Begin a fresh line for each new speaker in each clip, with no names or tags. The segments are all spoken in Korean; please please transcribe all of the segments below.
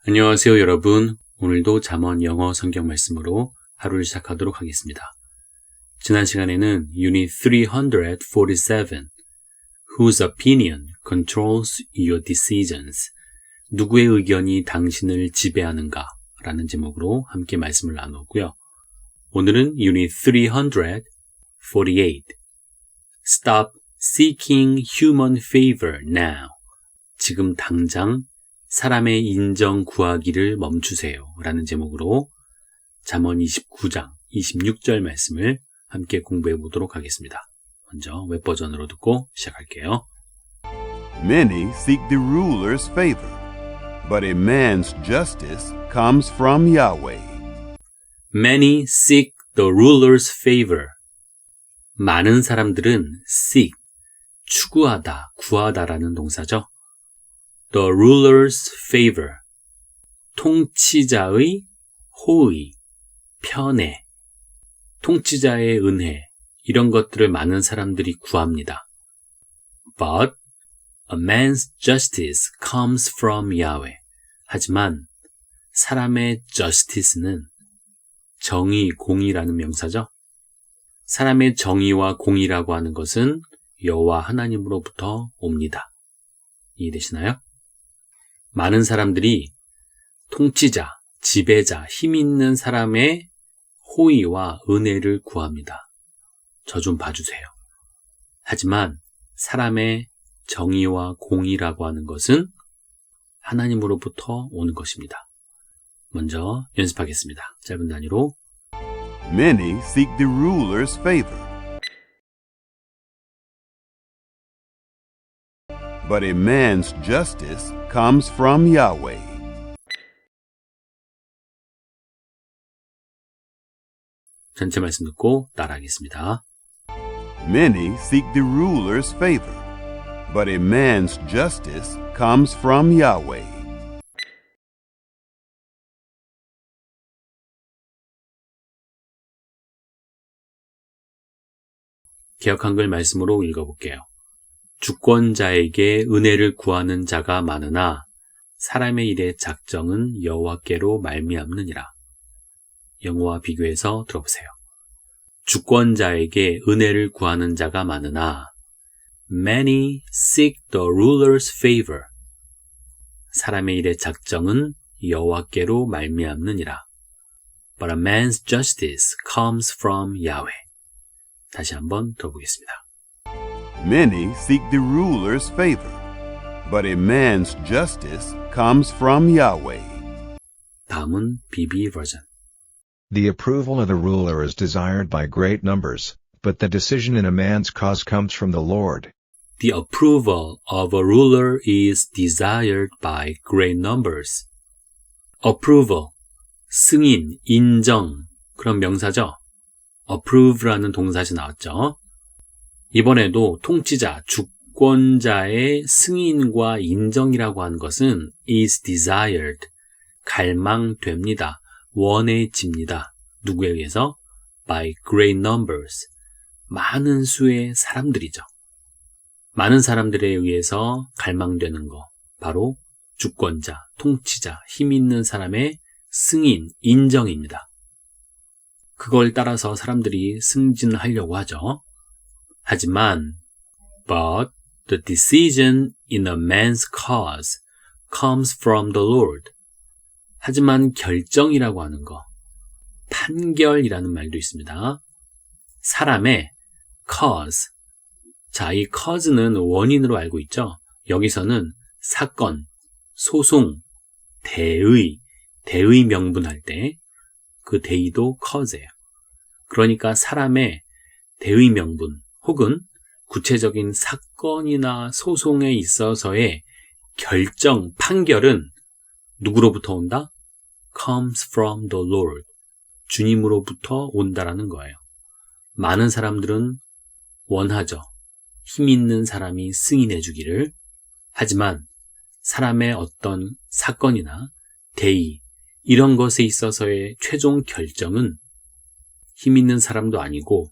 안녕하세요, 여러분. 오늘도 잠언 영어 성경 말씀으로 하루를 시작하도록 하겠습니다. 지난 시간에는 Unit 347 Whose opinion controls your decisions? 누구의 의견이 당신을 지배하는가? 라는 제목으로 함께 말씀을 나누었고요. 오늘은 Unit 348 Stop seeking human favor now. 지금 당장 사람의 인정 구하기를 멈추세요. 라는 제목으로 잠언 29장 26절 말씀을 함께 공부해 보도록 하겠습니다. 먼저 웹버전으로 듣고 시작할게요.
Many seek the ruler's favor, but a man's justice comes from Yahweh.
Many seek the ruler's favor. 많은 사람들은 seek, 추구하다, 구하다라는 동사죠. The ruler's favor, 통치자의 호의, 편애, 통치자의 은혜, 이런 것들을 많은 사람들이 구합니다. But a man's justice comes from Yahweh. 하지만 사람의 justice는 정의, 공의라는 명사죠. 사람의 정의와 공의라고 하는 것은 여호와 하나님으로부터 옵니다. 이해되시나요? 많은 사람들이 통치자, 지배자, 힘 있는 사람의 호의와 은혜를 구합니다. 저 좀 봐주세요. 하지만 사람의 정의와 공의라고 하는 것은 하나님으로부터 오는 것입니다. 먼저 연습하겠습니다. 짧은 단위로.
Many seek the ruler's favor, but a man's justice comes from Yahweh.
전체 말씀 듣고 따라하겠습니다.
Many seek the ruler's favor, but a man's justice comes from Yahweh.
개역 한글 말씀으로 읽어볼게요. 주권자에게 은혜를 구하는 자가 많으나 사람의 일의 작정은 여호와께로 말미암느니라. 영어와 비교해서 들어보세요. 주권자에게 은혜를 구하는 자가 많으나 Many seek the ruler's favor. 사람의 일의 작정은 여호와께로 말미암느니라. But a man's justice comes from Yahweh. 다시 한번 들어보겠습니다.
Many seek the ruler's favor, but a man's justice comes from Yahweh.
다음은 BB 버전.
The approval of the ruler is desired by great numbers, but the decision in a man's cause comes from the Lord.
The approval of a ruler is desired by great numbers. approval, 승인, 인정, 그런 명사죠. approve라는 동사시 나왔죠. 이번에도 통치자, 주권자의 승인과 인정이라고 하는 것은 is desired, 갈망됩니다. 원해집니다. 누구에 의해서? by great numbers, 많은 수의 사람들이죠. 많은 사람들에 의해서 갈망되는 거, 바로 주권자, 통치자, 힘 있는 사람의 승인, 인정입니다. 그걸 따라서 사람들이 승진하려고 하죠. 하지만 but the decision in a man's cause comes from the Lord. 하지만 결정이라고 하는 거, 판결이라는 말도 있습니다. 사람의 cause. 자, 이 cause는 원인으로 알고 있죠. 여기서는 사건, 소송, 대의 명분할 때 그 대의도 cause예요. 그러니까 사람의 대의 명분 혹은 구체적인 사건이나 소송에 있어서의 결정, 판결은 누구로부터 온다? comes from the Lord. 주님으로부터 온다라는 거예요. 많은 사람들은 원하죠. 힘 있는 사람이 승인해 주기를. 하지만 사람의 어떤 사건이나 대의, 이런 것에 있어서의 최종 결정은 힘 있는 사람도 아니고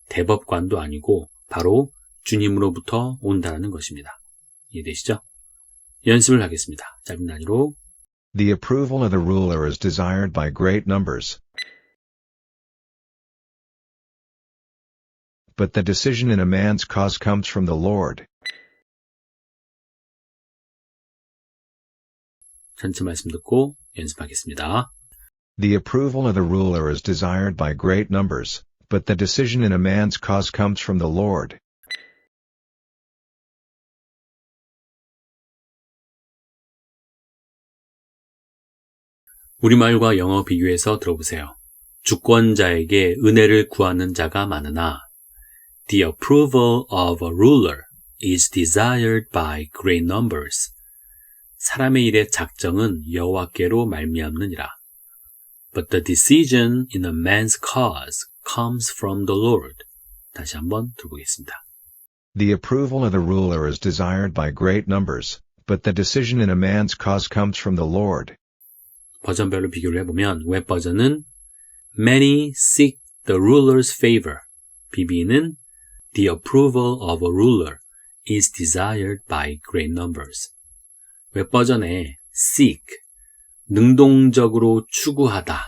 대법관도 아니고 바로 주님으로부터 온다는 것입니다. 이해되시죠? 연습을 하겠습니다. 짧은 단위로.
The approval of the ruler is desired by great numbers. But the decision in a man's cause comes from the Lord.
전체 말씀 듣고 연습하겠습니다.
The approval of the ruler is desired by great numbers, but the decision in a man's cause comes from the Lord.
우리말과 영어 비교해서 들어보세요. 주권자에게 은혜를 구하는 자가 많으나 The approval of a ruler is desired by great numbers. 사람의 일의 작정은 여호와께로 말미암느니라. But the decision in a man's cause comes from the Lord. 다시 한번 들어보겠습니다.
The approval of the ruler is desired by great numbers, but the decision in a man's cause comes from the Lord.
버전별로 비교를 해보면 웹 버전은 Many seek the ruler's favor. BB는 The approval of a ruler is desired by great numbers. 웹 버전에 seek, 능동적으로 추구하다.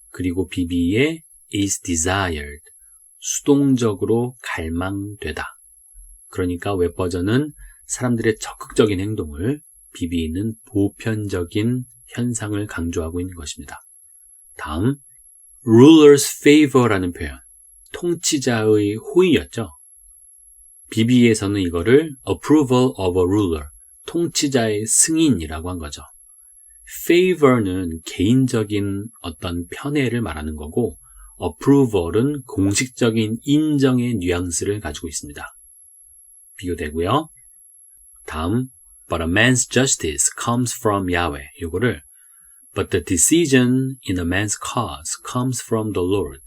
그리고 BB에 is desired, 수동적으로 갈망되다. 그러니까 웹 버전은 사람들의 적극적인 행동을, BB는 보편적인 현상을 강조하고 있는 것입니다. 다음, ruler's favor라는 표현, 통치자의 호의였죠. BB에서는 이거를 approval of a ruler, 통치자의 승인이라고 한 거죠. favor는 개인적인 어떤 편애를 말하는 거고 approval은 공식적인 인정의 뉘앙스를 가지고 있습니다. 비교되고요. 다음, but a man's justice comes from Yahweh. 이거를 but the decision in a man's cause comes from the Lord.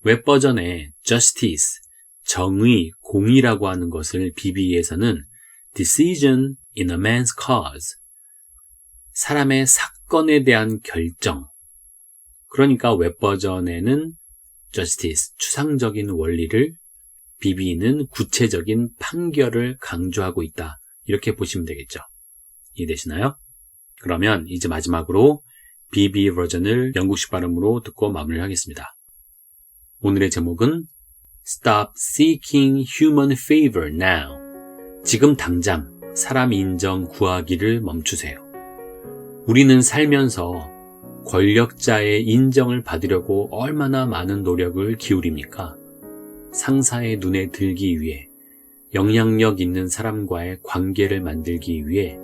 웹 버전에 justice, 정의, 공의라고 하는 것을 BB에서는 decision in a man's cause, 사람의 사건에 대한 결정. 그러니까 웹 버전에는 justice, 추상적인 원리를, BB는 구체적인 판결을 강조하고 있다. 이렇게 보시면 되겠죠. 이해되시나요? 그러면 이제 마지막으로 BB 버전을 영국식 발음으로 듣고 마무리하겠습니다. 오늘의 제목은 Stop seeking human favor now. 지금 당장 사람 인정 구하기를 멈추세요. 우리는 살면서 권력자의 인정을 받으려고 얼마나 많은 노력을 기울입니까? 상사의 눈에 들기 위해, 영향력 있는 사람과의 관계를 만들기 위해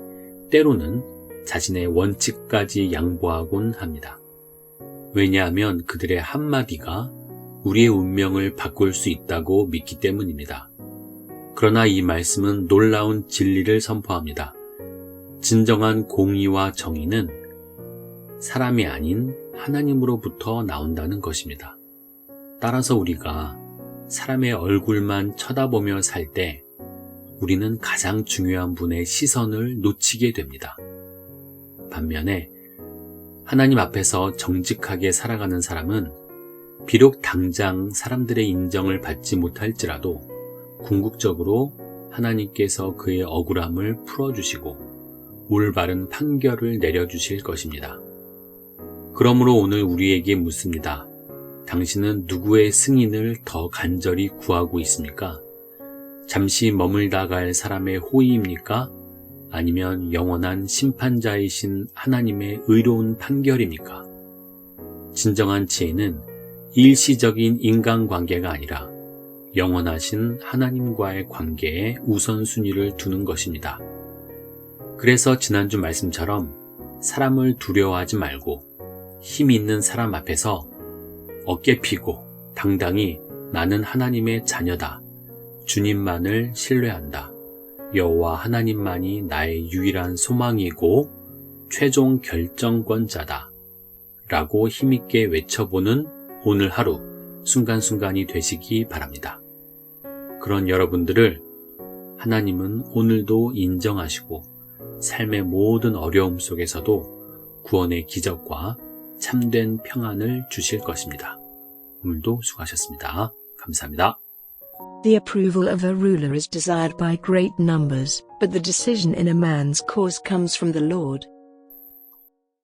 때로는 자신의 원칙까지 양보하곤 합니다. 왜냐하면 그들의 한마디가 우리의 운명을 바꿀 수 있다고 믿기 때문입니다. 그러나 이 말씀은 놀라운 진리를 선포합니다. 진정한 공의와 정의는 사람이 아닌 하나님으로부터 나온다는 것입니다. 따라서 우리가 사람의 얼굴만 쳐다보며 살 때 우리는 가장 중요한 분의 시선을 놓치게 됩니다. 반면에 하나님 앞에서 정직하게 살아가는 사람은 비록 당장 사람들의 인정을 받지 못할지라도 궁극적으로 하나님께서 그의 억울함을 풀어주시고 올바른 판결을 내려주실 것입니다. 그러므로 오늘 우리에게 묻습니다. 당신은 누구의 승인을 더 간절히 구하고 있습니까? 잠시 머물다 갈 사람의 호의입니까? 아니면 영원한 심판자이신 하나님의 의로운 판결입니까? 진정한 지혜는 일시적인 인간관계가 아니라 영원하신 하나님과의 관계에 우선순위를 두는 것입니다. 그래서 지난주 말씀처럼 사람을 두려워하지 말고 힘 있는 사람 앞에서 어깨 피고 당당히 나는 하나님의 자녀다. 주님만을 신뢰한다. 여호와 하나님만이 나의 유일한 소망이고 최종 결정권자다. 라고 힘있게 외쳐보는 오늘 하루 순간순간이 되시기 바랍니다. 그런 여러분들을 하나님은 오늘도 인정하시고 삶의 모든 어려움 속에서도 구원의 기적과 참된 평안을 주실 것입니다. 오늘도 수고하셨습니다. 감사합니다.
The approval of a ruler is desired by great numbers, but the decision in a man's cause comes from the Lord.